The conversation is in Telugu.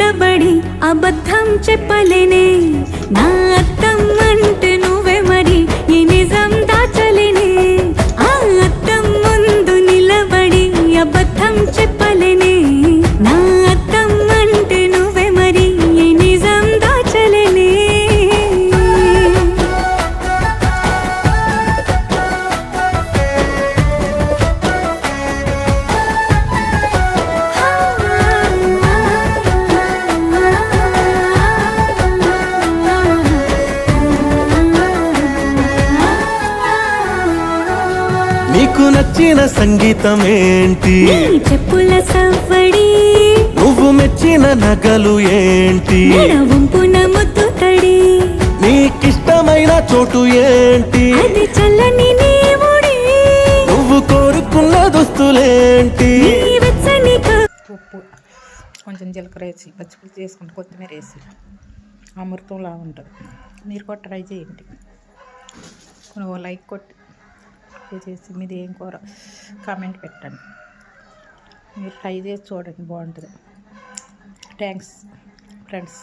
నిలబడి అబద్ధం చెప్పలేనే నా అద్దం అంటే నువ్వే మరి ఈ నిజం దాచలేనే ఆ అద్దం ముందు నిలబడి అబద్ధం చెప్పలేనే నా అద్దం అంటే నువ్వే మరి ఈ నిజం దాచలేనే నీకు నచ్చిన సంగీతం ఏంటి నీ చెప్పుల సవ్వడి నువ్వు మెచ్చిన నగలు ఏంటి వంపున ముద్దు తడి నీకిష్టమైన చోటు ఏంటి అది చల్లని నీ ఒడి నువ్వు కోరుకున్న దుస్తులేంటి నీ వెచ్చని ఉప్పు కొంచెం జీలకర్ర వేసి పచ్చిపులుసు చేసుకుంటే కొత్తిమీర వేసి అమృతంలా ఉంటుంది. మీరు కూడా ట్రై చేయండి. లైక్ కొట్టి చేసి మీది ఏం కూర కామెంట్ పెట్టండి. మీరు ట్రై చేసి చూడండి, బాగుంటుంది. Thanks friends.